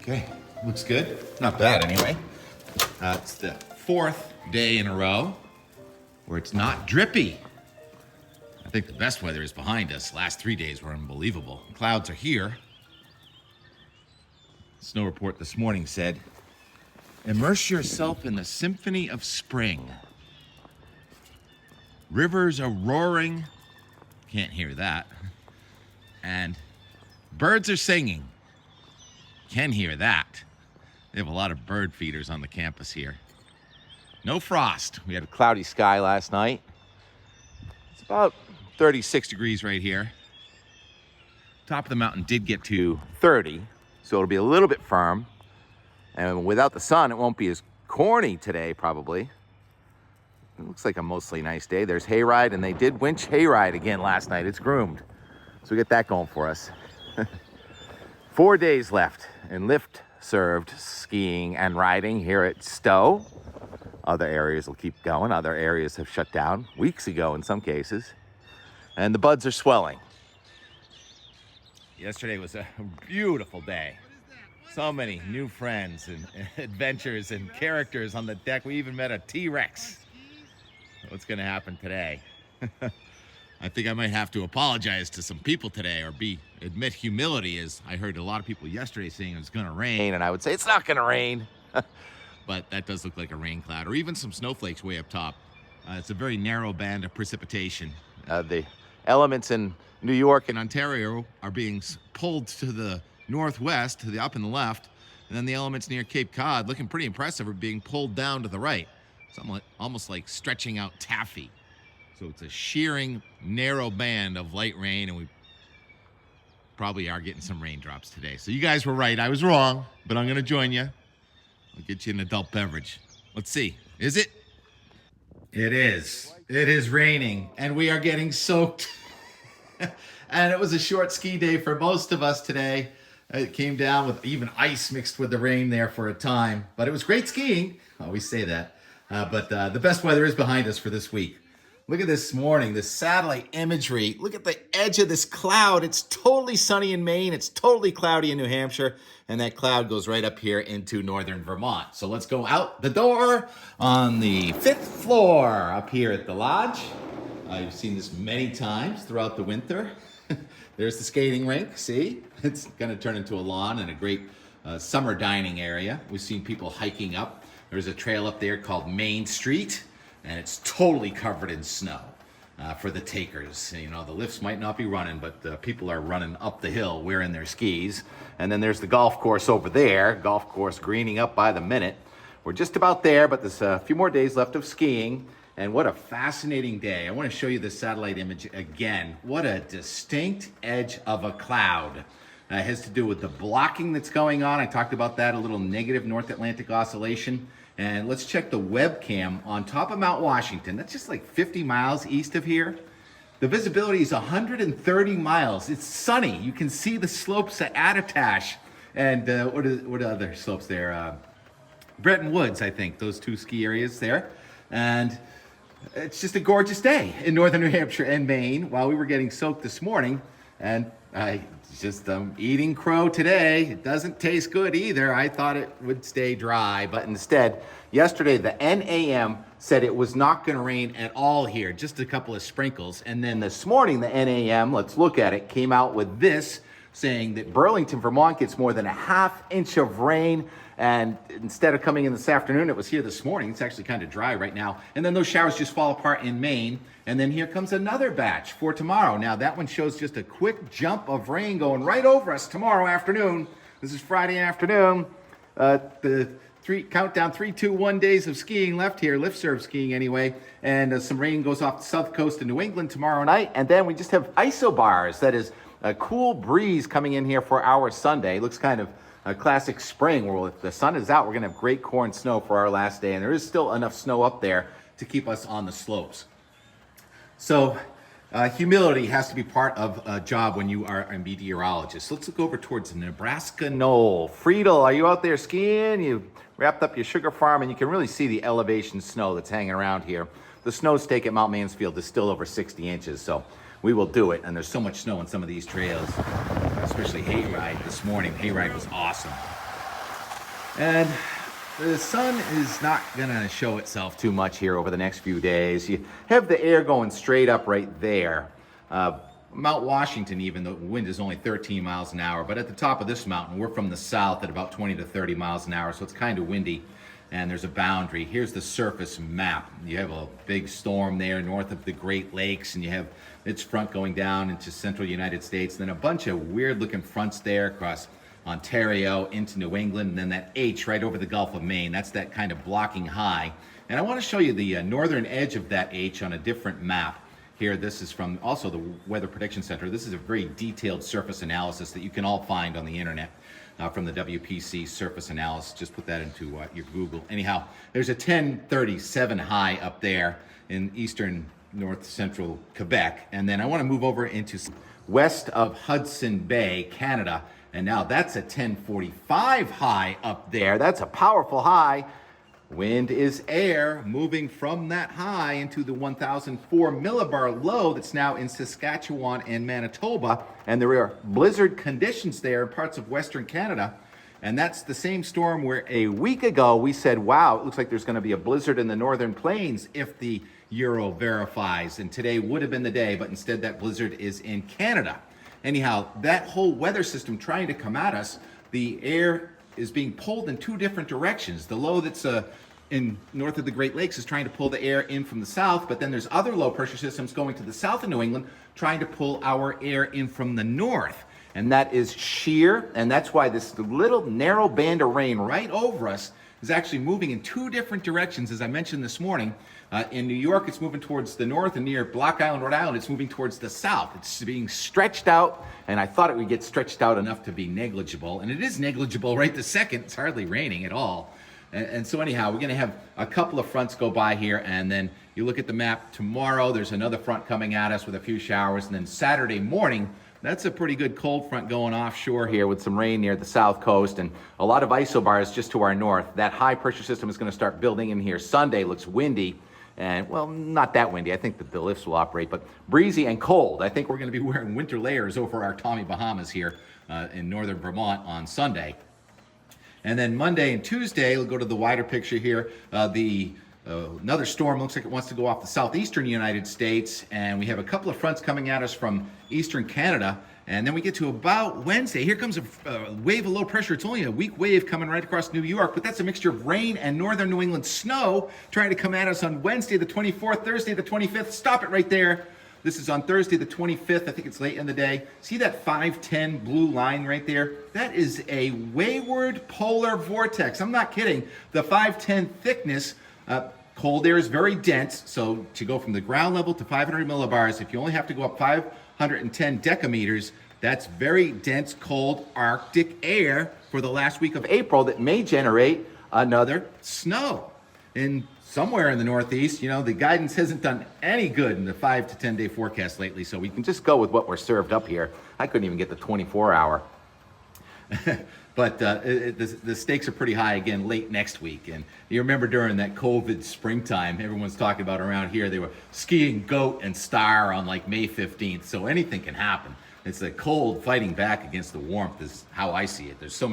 Okay, looks good. Not bad anyway. It's the fourth day in a row where it's not drippy. I think the best weather is behind us. Last 3 days were unbelievable. Clouds are here. Snow report this morning said, immerse yourself in the symphony of spring. Rivers are roaring. Can't hear that. And birds are singing. Can hear that. They have a lot of bird feeders on the campus here. No frost. We had a cloudy sky last night. It's about 36 degrees right here. Top of the mountain did get to 30, so it'll be a little bit firm. And without the sun, it won't be as corny today, probably. It looks like a mostly nice day. There's hayride, and they did winch hayride again last night. It's groomed. So we get that going for us. 4 days left, and lift served skiing and riding here at Stowe. Other areas will keep going. Other areas have shut down weeks ago in some cases. And the buds are swelling. Yesterday was a beautiful day. So many new friends and adventures and characters on the deck. We even met a T-Rex. What's going to happen today? I think I might have to apologize to some people today or admit humility, as I heard a lot of people yesterday saying it was going to rain, and I would say it's not going to rain. But that does look like a rain cloud, or even some snowflakes way up top. It's a very narrow band of precipitation. The elements in New York and Ontario are being pulled to the northwest, to the up and the left, and then the elements near Cape Cod, looking pretty impressive, are being pulled down to the right. Somewhat, almost like stretching out taffy. So it's a shearing, narrow band of light rain, and we probably are getting some raindrops today. So you guys were right. I was wrong, but I'm going to join you. I'll get you an adult beverage. Let's see. Is it? It is. It is raining, and we are getting soaked. And it was a short ski day for most of us today. It came down with even ice mixed with the rain there for a time. But it was great skiing. I always say that. But the best weather is behind us for this week. Look at this morning, this satellite imagery. Look at the edge of this cloud. It's totally sunny in Maine. It's totally cloudy in New Hampshire. And that cloud goes right up here into northern Vermont. So let's go out the door on the 5th floor up here at the lodge. You've seen this many times throughout the winter. There's the skating rink, see? It's gonna turn into a lawn and a great summer dining area. We've seen people hiking up. There's a trail up there called Main Street, and it's totally covered in snow for the takers. You know, the lifts might not be running, but people are running up the hill wearing their skis. And then there's the golf course over there, golf course greening up by the minute. We're just about there, but there's a few more days left of skiing. And what a fascinating day. I want to show you the satellite image again. What a distinct edge of a cloud. It has to do with the blocking that's going on. I talked about that, a little negative North Atlantic oscillation. And let's check the webcam on top of Mount Washington. That's just like 50 miles east of here. The visibility is 130 miles. It's sunny. You can see the slopes at Attitash. And what are other slopes there? Bretton Woods, I think, those two ski areas there. And it's just a gorgeous day in northern New Hampshire and Maine while we were getting soaked this morning. And I just eating crow today. It doesn't taste good either. I thought it would stay dry, but instead, yesterday the NAM said it was not going to rain at all here, just a couple of sprinkles. And then this morning, the NAM, let's look at it, came out with this saying that Burlington, Vermont gets more than a ½ inch of rain. And instead of coming in this afternoon, it was here this morning. It's actually kind of dry right now. And then those showers just fall apart in Maine. And then here comes another batch for tomorrow. Now that one shows just a quick jump of rain going right over us tomorrow afternoon. This is Friday afternoon. Countdown 3, 2, 1 days of skiing left here, lift serve skiing anyway. And some rain goes off the south coast of New England tomorrow night. And then we just have isobars. That is a cool breeze coming in here for our Sunday. It looks kind of a classic spring where if the sun is out, we're going to have great corn snow for our last day. And there is still enough snow up there to keep us on the slopes. So humility has to be part of a job when you are a meteorologist. Let's look over towards the Nebraska Knoll. Friedel, are you out there skiing? You wrapped up your sugar farm, and you can really see the elevation snow that's hanging around here. The snow stake at Mount Mansfield is still over 60 inches, so we will do it. And there's so much snow on some of these trails, especially hayride this morning. Hayride was awesome. And the sun is not going to show itself too much here over the next few days. You have the air going straight up right there. Mount Washington even, the wind is only 13 miles an hour, but at the top of this mountain, we're from the south at about 20 to 30 miles an hour, so it's kind of windy, and there's a boundary. Here's the surface map. You have a big storm there north of the Great Lakes, and you have its front going down into central United States, and then a bunch of weird-looking fronts there across Ontario into New England, and then that H right over the Gulf of Maine. That's that kind of blocking high. And I want to show you the northern edge of that H on a different map. Here, this is from also the Weather Prediction Center. This is a very detailed surface analysis that you can all find on the internet from the WPC surface analysis. Just put that into your Google. Anyhow, there's a 1037 high up there in eastern north central Quebec. And then I want to move over into west of Hudson Bay, Canada. And now that's a 1045 high up there. That's a powerful high. Wind is air moving from that high into the 1004 millibar low that's now in Saskatchewan and Manitoba. And there are blizzard conditions there in parts of Western Canada. And that's the same storm where a week ago we said, wow, it looks like there's going to be a blizzard in the northern plains if the Euro verifies. And today would have been the day, but instead that blizzard is in Canada. Anyhow, that whole weather system trying to come at us, the air is being pulled in two different directions. The low that's in north of the Great Lakes is trying to pull the air in from the south, but then there's other low pressure systems going to the south of New England trying to pull our air in from the north. And that is shear, and that's why this little narrow band of rain right over us is actually moving in two different directions, as I mentioned this morning. In New York, it's moving towards the north, and near Block Island, Rhode Island, it's moving towards the south. It's being stretched out, and I thought it would get stretched out enough to be negligible, and it is negligible right this second. It's hardly raining at all. And so anyhow, we're going to have a couple of fronts go by here, and then you look at the map tomorrow, there's another front coming at us with a few showers, and then Saturday morning, that's a pretty good cold front going offshore here with some rain near the south coast and a lot of isobars just to our north. That high pressure system is going to start building in here. Sunday looks windy. And, well, not that windy. I think that the lifts will operate, but breezy and cold. I think we're going to be wearing winter layers over our Tommy Bahamas here in northern Vermont on Sunday. And then Monday and Tuesday, we'll go to the wider picture here. Another storm looks like it wants to go off the southeastern United States, and we have a couple of fronts coming at us from eastern Canada. And then we get to about Wednesday. Here comes a wave of low pressure. It's only a weak wave coming right across New York, but that's a mixture of rain and northern New England snow trying to come at us on Wednesday the 24th, Thursday the 25th. Stop it right there. This is on Thursday the 25th. I think it's late in the day. See that 510 blue line right there? That is a wayward polar vortex. I'm not kidding. The 510 thickness, cold air is very dense. So to go from the ground level to 500 millibars, if you only have to go up 510 decameters, that's very dense, cold Arctic air for the last week of April that may generate another snow. And somewhere in the Northeast, you know, the guidance hasn't done any good in the 5 to 10 day forecast lately, so we can just go with what we're served up here. I couldn't even get the 24 hour. But the stakes are pretty high again late next week. And you remember during that COVID springtime, everyone's talking about around here, they were skiing goat and star on like May 15th. So anything can happen. It's the cold fighting back against the warmth is how I see it. There's so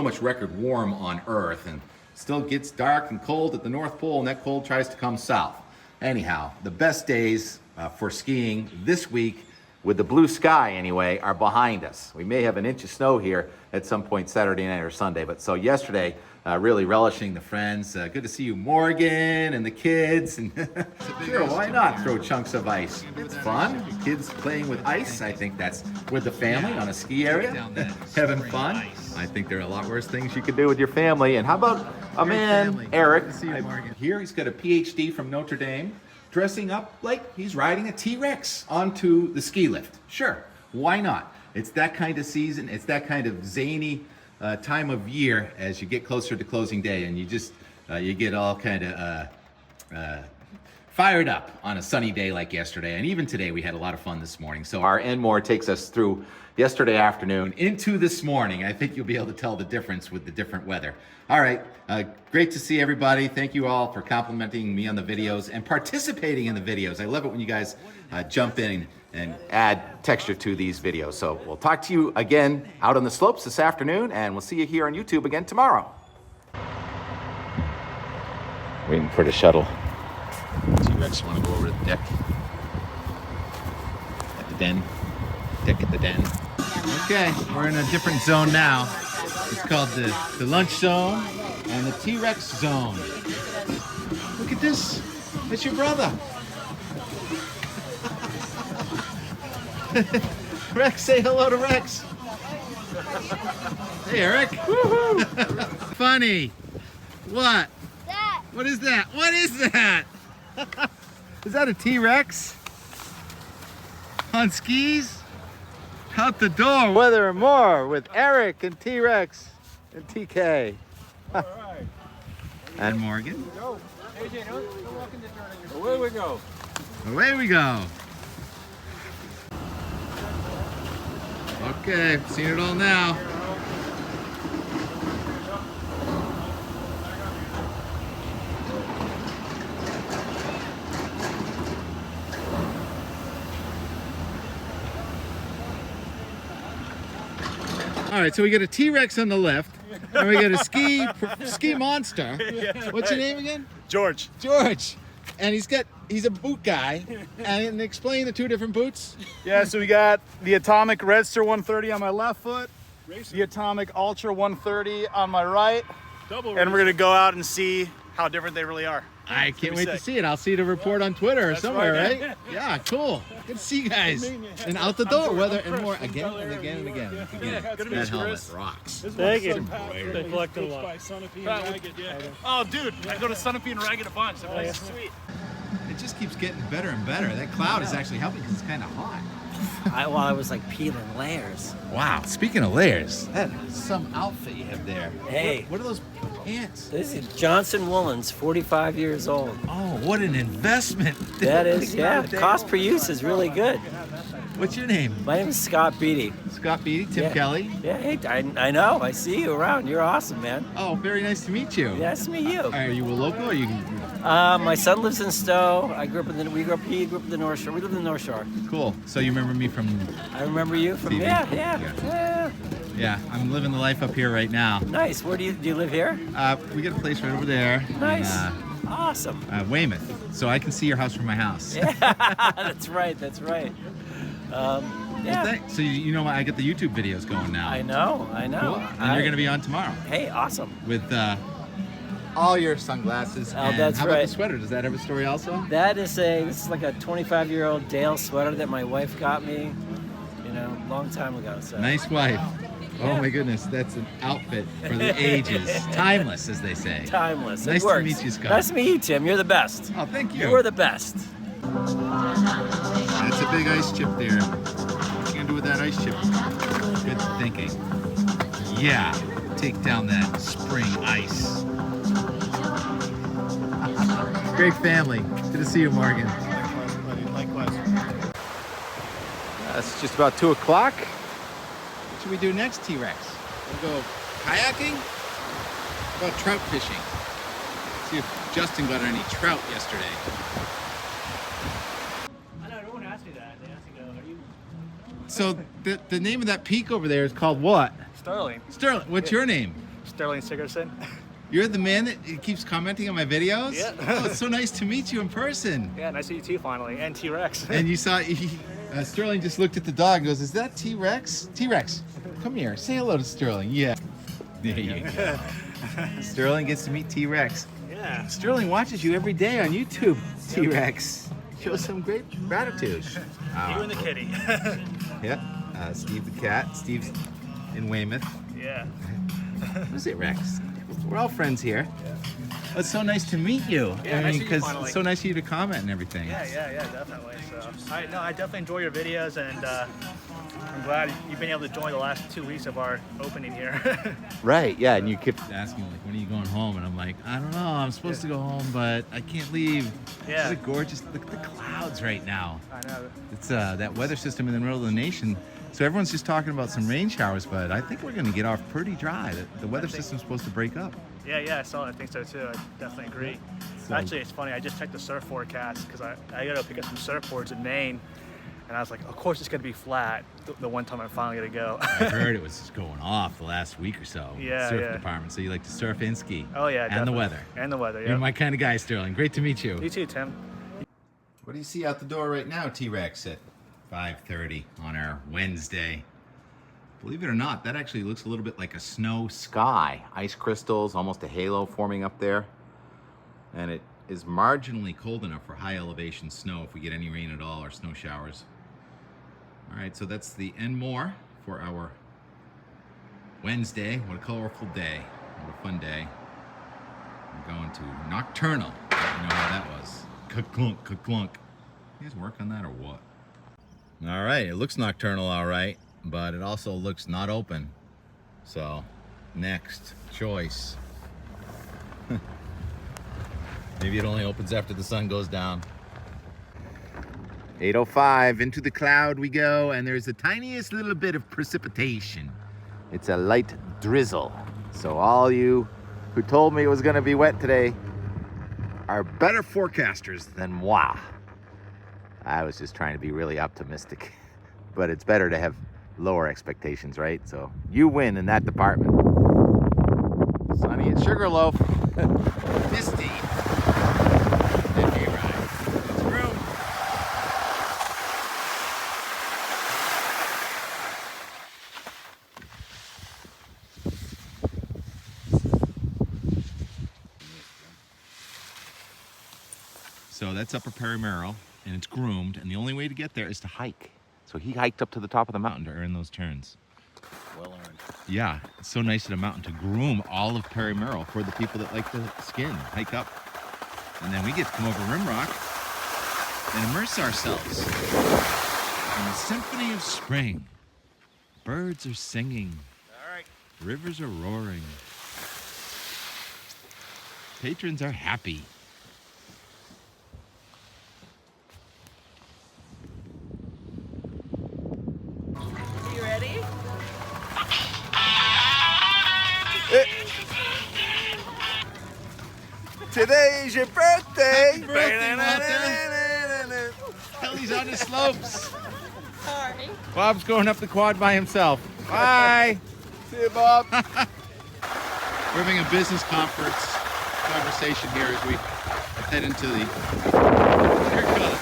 much record warm on Earth, and still gets dark and cold at the North Pole, and that cold tries to come south. Anyhow, the best days for skiing this week, with the blue sky anyway, are behind us. We may have an inch of snow here at some point Saturday night or Sunday, but so yesterday, really relishing the friends. Good to see you, Morgan, and the kids. And sure, why not throw chunks of ice? It's fun. Kids playing with ice. I think that's with the family on a ski area, having fun. I think there are a lot worse things you could do with your family. And how about a man, Eric, here, he's got a PhD from Notre Dame, dressing up like he's riding a T-Rex onto the ski lift. Sure, why not? It's that kind of season. It's that kind of zany time of year as you get closer to closing day, and you just you get all kind of fired up on a sunny day like yesterday. And even today we had a lot of fun this morning. So our Enmore takes us through yesterday afternoon into this morning. I think you'll be able to tell the difference with the different weather. All right, great to see everybody. Thank you all for complimenting me on the videos and participating in the videos. I love it when you guys jump in and add texture to these videos. So we'll talk to you again out on the slopes this afternoon, and we'll see you here on YouTube again tomorrow. Waiting for the shuttle. T-Rex want to go over to the deck. At the den. Deck at the den. Okay, we're in a different zone now. It's called the lunch zone and the T-Rex zone. Look at this. It's your brother. Rex, say hello to Rex. Hey, Eric. Woohoo! Funny. What? That. What is that? What is that? Is that a T-Rex? On skis? Out the door. Weather and more with Eric and T-Rex and TK. All right. And Morgan. Go. AJ, don't walk in the dirt. Away we go. Away we go. Okay, seen it all now. All right, so we got a T-Rex on the left, and we got a ski monster. What's your name again? George. George. And he's a boot guy. And explain the two different boots. Yeah, so we got the Atomic Redster 130 on my left foot, the Atomic Ultra 130 on my right, and we're gonna go out and see how different they really are. I can't wait to see it. I'll see the report on Twitter or somewhere, right? Yeah, cool. Good to see you guys. And out the door, weather and more again and again and again. That helmet rocks. Thank you. They collected a lot. Oh, dude, I go to Sunapee and Ragged a bunch. That was sweet. It just keeps getting better and better. That cloud is actually helping because it's kind of hot. I was like peeling layers. Wow, speaking of layers, that is some outfit you have there. Hey. What are those pants? This is Johnson Woolens, 45 years old. Oh, what an investment. That is, yeah. Cost per use is really good. What's your name? My name is Scott Beatty. Scott Beatty, Tim Yeah. Kelly. Yeah, hey, I know. I see you around. You're awesome, man. Oh, very nice to meet you. Nice to meet you. Are you a local or you? My son lives in Stowe. He grew up in the North Shore. We live in the North Shore. Cool. So you remember me from? I remember you from, TV. Yeah. Yeah, I'm living the life up here right now. Nice. Where do you live here? We got a place right over there. Nice. In, Awesome. Weymouth. So I can see your house from my house. Yeah, that's right. Yeah. Well, so you know I get the YouTube videos going now. I know. Cool. And you're going to be on tomorrow. Hey, awesome. With all your sunglasses. Oh, and that's how about right. the sweater? Does that have a story also? This is like a 25-year-old Dale sweater that my wife got me, long time ago. So. Nice wife. Oh my goodness, that's an outfit for the ages. Timeless, as they say. Timeless. Nice it works. to meet you, Scott. Nice to meet you, Tim. You're the best. Oh, thank you. You're the best. That's a big ice chip there. What you gonna do with that ice chip? Good thinking. Yeah, take down that spring ice. Great family. Good to see you, Morgan. Likewise. It's just about 2 o'clock. What should we do next, T-Rex? We'll go kayaking? How about trout fishing? See if Justin got any trout yesterday. I know, no one asked me that. They asked me, are you... So the name of that peak over there is called what? Sterling. Sterling. What's your name? Sterling Sigerson. You're the man that keeps commenting on my videos? Yeah. Oh, it's so nice to meet you in person. Yeah, nice to meet you too, finally. And T-Rex. And you saw, Sterling just looked at the dog and goes, is that T-Rex? T-Rex, come here. Say hello to Sterling. Yeah. There you go. Sterling gets to meet T-Rex. Yeah. Sterling watches you every day on YouTube, T-Rex. Show some great gratitude. You and the kitty. Yeah. Steve the cat. Steve's in Weymouth. Yeah. What is it, Rex? We're all friends here. Oh, it's so nice to meet you. Yeah, nice to meet you because finally. it's so nice of you to comment and everything. Yeah, definitely. So I definitely enjoy your videos, and I'm glad you've been able to join the last 2 weeks of our opening here. Right, yeah, and you kept asking, like, when are you going home? And I'm like, I don't know, I'm supposed to go home, but I can't leave. Yeah. What a gorgeous, look at the clouds right now. I know. It's that weather system in the middle of the nation. So everyone's just talking about some rain showers, but I think we're going to get off pretty dry. The weather system's supposed to break up. Yeah, I saw it. I think so too. I definitely agree. So- Actually, it's funny. I just checked the surf forecast because I got to pick up some surfboards in Maine. And I was like, of course it's gonna be flat the one time I'm finally gonna go. I heard it was just going off the last week or so. Yeah, Surf yeah. department. So you like to surf and ski. Oh yeah, And definitely. the weather. And the weather, You're yeah. my kind of guy, Sterling. Great to meet you. You too, Tim. What do you see out the door right now, T-Rex, at 5:30 on our Wednesday? Believe it or not, that actually looks a little bit like a snow sky. Ice crystals, almost a halo forming up there. And it is marginally cold enough for high elevation snow if we get any rain at all or snow showers. All right, so that's the and more for our Wednesday. What a colorful day. What a fun day. We're going to Nocturnal. You know how that was. Ka-clunk, ka-clunk. You guys work on that or what? All right, it looks nocturnal all right, but it also looks not open. So, next choice. Maybe it only opens after the sun goes down. 8:05, into the cloud we go, and there's the tiniest little bit of precipitation. It's a light drizzle. So all you who told me it was gonna be wet today are better forecasters than moi. I was just trying to be really optimistic, but it's better to have lower expectations, right? So you win in that department. Sunny at Sugarloaf. Misty. And hayride. It's room. So that's Upper Perry Merrill, and it's groomed, and the only way to get there is to hike. So he hiked up to the top of the mountain to earn those turns. Well earned. Yeah, it's so nice at a mountain to groom all of Perry Merrill for the people that like to skin, hike up. And then we get to come over Rimrock and immerse ourselves in the symphony of spring. Birds are singing. All right. Rivers are roaring. Patrons are happy. You ready? Today's your birthday. Happy birthday, Walter. Kelly's on the slopes. Sorry. Bob's going up the quad by himself. Bye. See you, Bob. We're having a business conference conversation here as we head into the. Here it goes.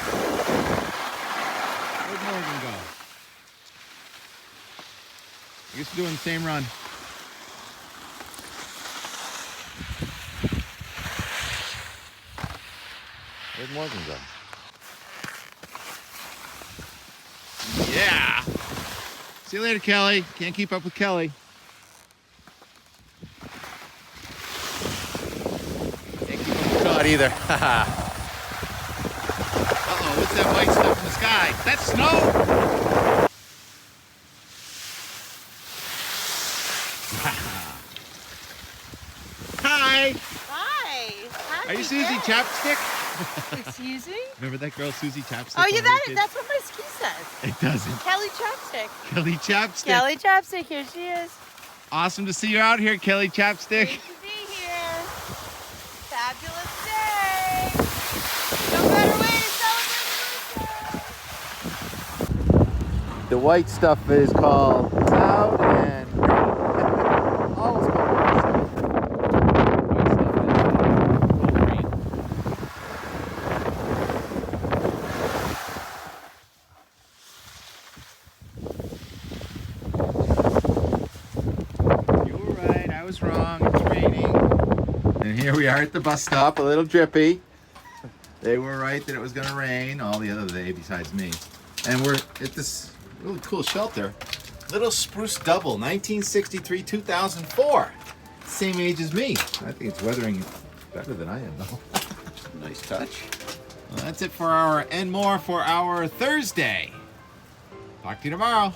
Where'd Morgan go? I guess we're doing the same run. Where'd Morgan go? Yeah. See you later, Kelly. Can't keep up with Kelly. Can't keep up with Todd either. Uh-oh, what's that white stuff in the sky? That's snow! Hi! Hi. Are you Susie Chapstick? Excuse me? Remember that girl, Susie Chapstick? Oh, yeah, when we were kids? that's what my ski says. It doesn't. Kelley Chapstick. Kelly Chapstick. Kelley Chapstick, here she is. Awesome to see you out here, Kelly Chapstick. Great to be here. Fabulous day. No better way to celebrate birthday. The white stuff is called cloud and rain. Almost called white stuff. White stuff is cold rain. You were right, I was wrong. It's raining. And here we are at the bus stop, a little drippy. They were right that it was going to rain, all the other day besides me. And we're at this really cool shelter. Little Spruce Double, 1963, 2004. Same age as me. I think it's weathering better than I am, though. Nice touch. Well, that's it for our and more for our Thursday. Talk to you tomorrow.